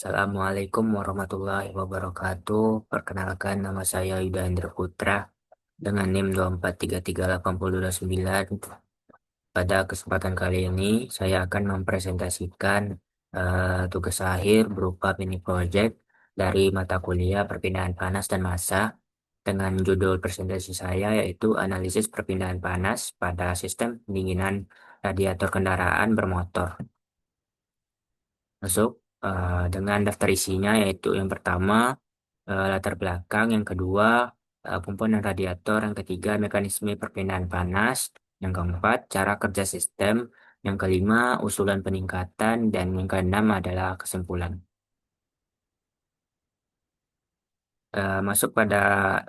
Assalamualaikum warahmatullahi wabarakatuh. Perkenalkan nama saya Yuda Hendra Putra dengan NIM 2433829. Pada kesempatan kali ini saya akan mempresentasikan tugas akhir berupa mini project dari mata kuliah perpindahan panas dan massa dengan judul presentasi saya yaitu analisis perpindahan panas pada sistem pendinginan radiator kendaraan bermotor. Masuk dengan daftar isinya yaitu yang pertama latar belakang, yang kedua komponen radiator, yang ketiga mekanisme perpindahan panas, yang keempat cara kerja sistem, yang kelima usulan peningkatan, dan yang keenam adalah kesimpulan. Masuk pada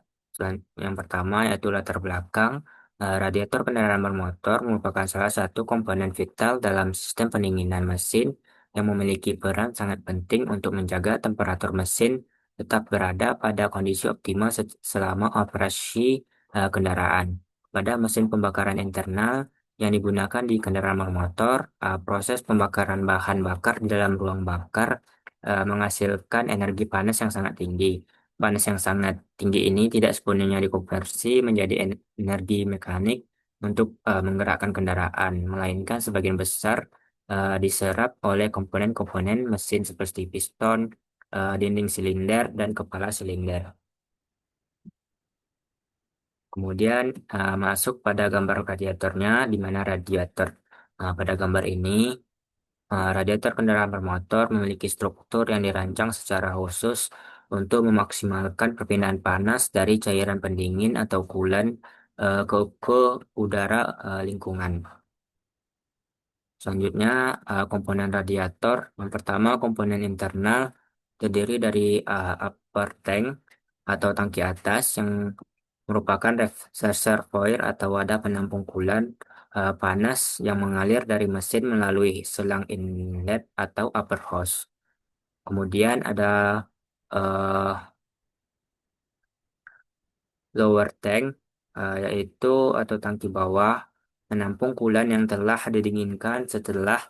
yang pertama yaitu latar belakang. Radiator kendaraan bermotor merupakan salah satu komponen vital dalam sistem pendinginan mesin yang memiliki peran sangat penting untuk menjaga temperatur mesin tetap berada pada kondisi optimal selama operasi kendaraan. Pada mesin pembakaran internal yang digunakan di kendaraan bermotor, proses pembakaran bahan bakar di dalam ruang bakar menghasilkan energi panas yang sangat tinggi. Panas yang sangat tinggi ini tidak sepenuhnya dikonversi menjadi energi mekanik untuk menggerakkan kendaraan, melainkan sebagian besar diserap oleh komponen-komponen mesin seperti piston, dinding silinder, dan kepala silinder. Kemudian masuk pada gambar radiatornya, di mana radiator pada gambar ini radiator kendaraan bermotor memiliki struktur yang dirancang secara khusus untuk memaksimalkan perpindahan panas dari cairan pendingin atau coolant ke udara lingkungan. Selanjutnya, komponen radiator. Yang pertama, komponen internal terdiri dari upper tank atau tangki atas yang merupakan reservoir atau wadah penampung coolant panas yang mengalir dari mesin melalui selang inlet atau upper hose. Kemudian ada eh, lower tank, yaitu atau tangki bawah menampung coolant yang telah didinginkan setelah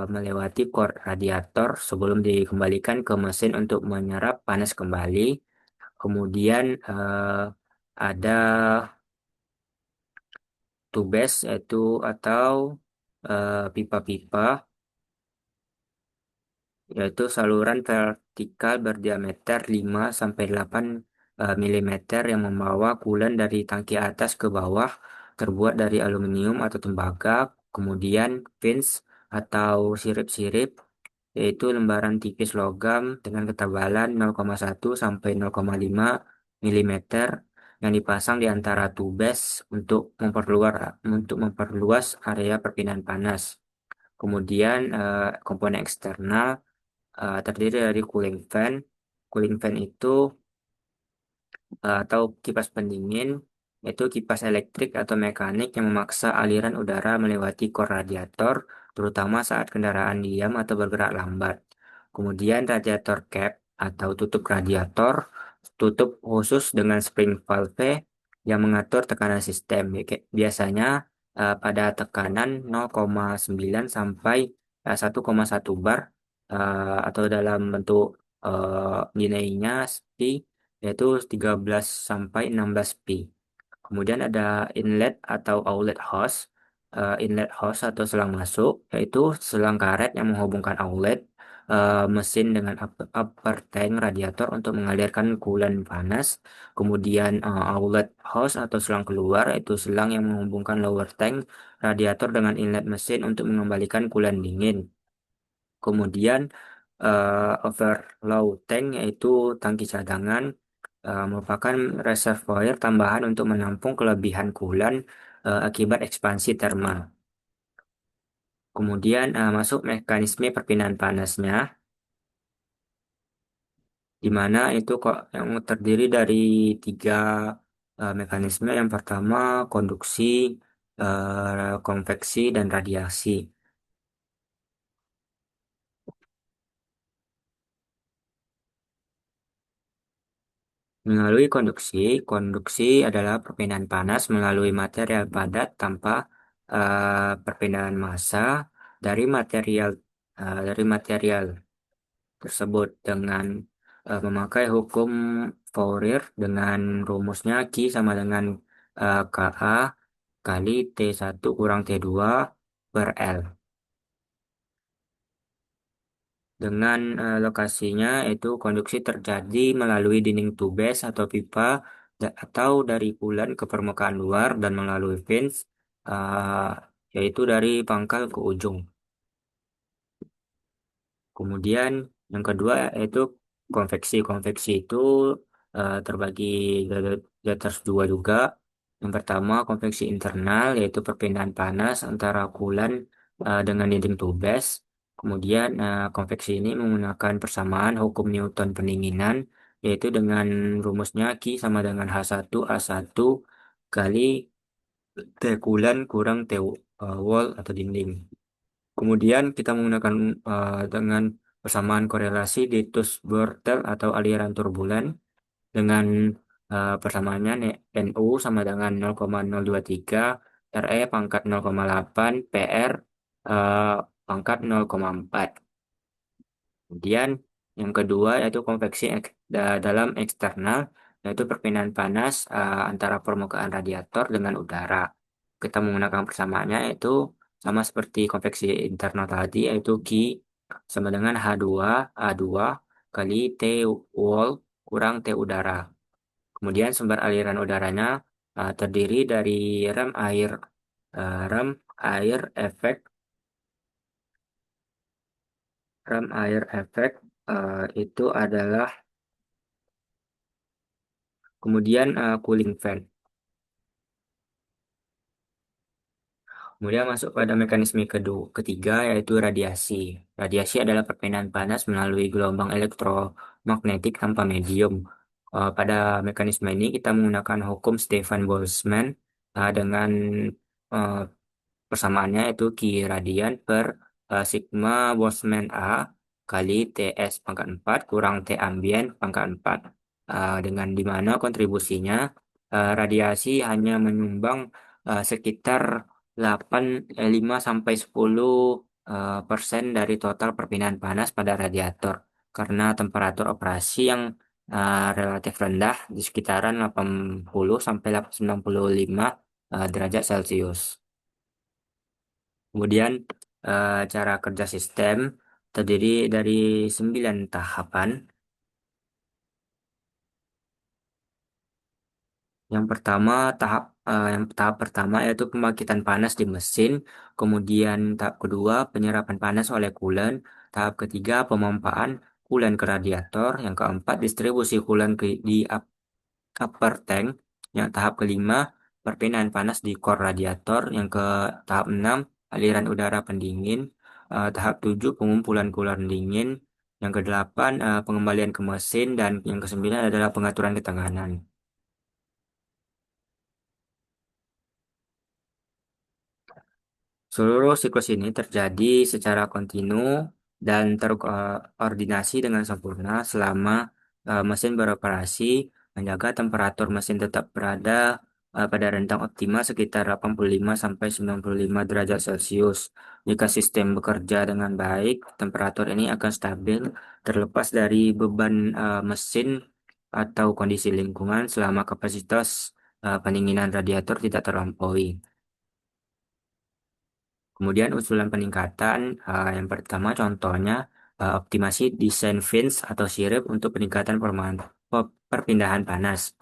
melewati kor radiator sebelum dikembalikan ke mesin untuk menyerap panas kembali. Kemudian ada tubes yaitu atau pipa-pipa, yaitu saluran vertikal berdiameter 5 sampai 8 mm yang membawa coolant dari tangki atas ke bawah, terbuat dari aluminium atau tembaga. Kemudian fins atau sirip-sirip, yaitu lembaran tipis logam dengan ketebalan 0,1 sampai 0,5 mm yang dipasang di antara tubes untuk memperluas area perpindahan panas. Kemudian komponen eksternal terdiri dari cooling fan. Cooling fan itu atau kipas pendingin, yaitu kipas elektrik atau mekanik yang memaksa aliran udara melewati kor radiator, terutama saat kendaraan diam atau bergerak lambat. Kemudian radiator cap atau tutup radiator, tutup khusus dengan spring valve yang mengatur tekanan sistem. Biasanya pada tekanan 0,9 sampai 1,1 bar atau dalam bentuk nilainya pi yaitu 13 sampai 16 pi. Kemudian ada inlet atau outlet hose. Inlet hose atau selang masuk, yaitu selang karet yang menghubungkan outlet mesin dengan upper tank radiator untuk mengalirkan coolant panas. Kemudian outlet hose atau selang keluar, yaitu selang yang menghubungkan lower tank radiator dengan inlet mesin untuk mengembalikan coolant dingin. Kemudian overflow tank yaitu tangki cadangan merupakan reservoir tambahan untuk menampung kelebihan coolant akibat ekspansi termal. Kemudian masuk mekanisme perpindahan panasnya, di mana itu kok yang terdiri dari tiga mekanisme. Yang pertama konduksi, konveksi, dan radiasi. Melalui konduksi, konduksi adalah perpindahan panas melalui material padat tanpa perpindahan massa dari material dari material tersebut dengan memakai hukum Fourier dengan rumusnya Q sama dengan KA kali T1 kurang T2 per L. Dengan lokasinya itu konduksi terjadi melalui dinding tubes atau pipa atau dari bulan ke permukaan luar dan melalui fins uh, yaitu dari pangkal ke ujung. Kemudian yang kedua yaitu konveksi. Konveksi itu terbagi di atas dua juga. Yang pertama konveksi internal yaitu perpindahan panas antara kulan dengan dinding tubes. Kemudian konveksi ini menggunakan persamaan hukum Newton pendinginan yaitu dengan rumusnya Q sama dengan H1 A1 kali T kulan kurang T wall atau dinding. Kemudian kita menggunakan dengan persamaan korelasi di Tus-Bortel atau aliran turbulen dengan persamaannya NU sama dengan 0,023 RE pangkat 0,8 PR eh, pangkat 0,4. Kemudian yang kedua yaitu konveksi dalam eksternal yaitu perpindahan panas antara permukaan radiator dengan udara. Kita menggunakan persamaannya yaitu sama seperti konveksi internal tadi yaitu Q sama dengan H2A2 kali T wall kurang T udara. Kemudian sumber aliran udaranya terdiri dari rem air rem air efek itu adalah kemudian cooling fan. Kemudian masuk pada mekanisme ketiga yaitu radiasi. Radiasi adalah perpindahan panas melalui gelombang elektromagnetik tanpa medium. Pada mekanisme ini kita menggunakan hukum Stefan Boltzmann dengan eh, persamaannya itu Q radian per sigma Boltzmann A kali TS pangkat 4 kurang T ambien pangkat 4. Dengan dimana kontribusinya radiasi hanya menyumbang sekitar 5 sampai 10 persen dari total perpindahan panas pada radiator karena temperatur operasi yang relatif rendah di sekitaran 80 sampai 95 derajat Celcius. Kemudian cara kerja sistem terdiri dari 9 tahapan. Yang tahap pertama yaitu pembangkitan panas di mesin, kemudian tahap kedua penyerapan panas oleh coolant, tahap ketiga pemompaan coolant ke radiator, yang keempat distribusi coolant di upper tank, yang tahap kelima perpindahan panas di core radiator, yang ke tahap 6 aliran udara pendingin, tahap 7 pengumpulan coolant dingin, yang kedelapan pengembalian ke mesin dan yang kesembilan adalah pengaturan ketegangan. Seluruh siklus ini terjadi secara kontinu dan terkoordinasi dengan sempurna selama mesin beroperasi, menjaga temperatur mesin tetap berada pada rentang optimal sekitar 85 sampai 95 derajat Celcius. Jika sistem bekerja dengan baik, temperatur ini akan stabil terlepas dari beban mesin atau kondisi lingkungan selama kapasitas pendinginan radiator tidak terlampaui. Kemudian usulan peningkatan yang pertama contohnya optimasi desain fins atau sirip untuk peningkatan perpindahan panas.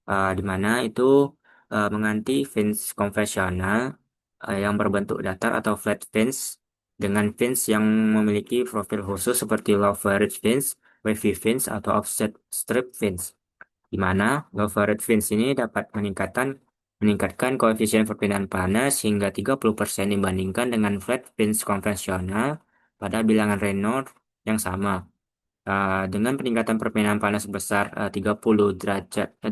Di mana itu mengganti fins konvensional yang berbentuk datar atau flat fins dengan fins yang memiliki profil khusus seperti low varage fins, wavy fins atau offset strip fins di mana low Fahrenheit fins ini dapat meningkatkan koefisien perpindahan panas hingga 30% dibandingkan dengan flat fins konvensional pada bilangan Reynolds yang sama. Dengan peningkatan perpindahan panas sebesar 30%,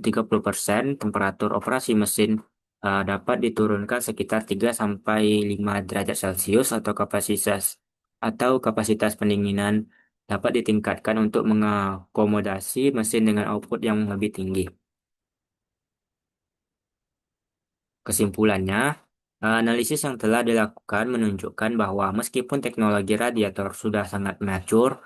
temperatur operasi mesin dapat diturunkan sekitar 3 sampai 5 derajat Celcius atau kapasitas pendinginan dapat ditingkatkan untuk mengakomodasi mesin dengan output yang lebih tinggi. Kesimpulannya, analisis yang telah dilakukan menunjukkan bahwa meskipun teknologi radiator sudah sangat mature,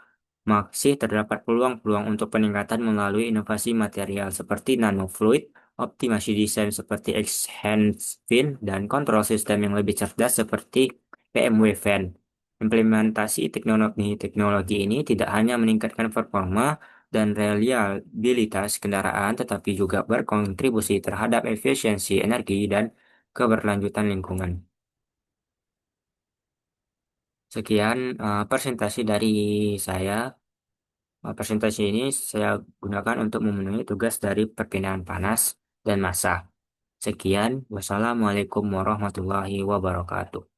masih terdapat peluang-peluang untuk peningkatan melalui inovasi material seperti nanofluid, optimasi desain seperti X-Hands Fin, dan kontrol sistem yang lebih cerdas seperti PMW Fan. Implementasi teknologi ini tidak hanya meningkatkan performa dan reliabilitas kendaraan, tetapi juga berkontribusi terhadap efisiensi energi dan keberlanjutan lingkungan. Sekian presentasi dari saya. Presentasi ini saya gunakan untuk memenuhi tugas dari perpindahan panas dan massa. Sekian, wassalamualaikum warahmatullahi wabarakatuh.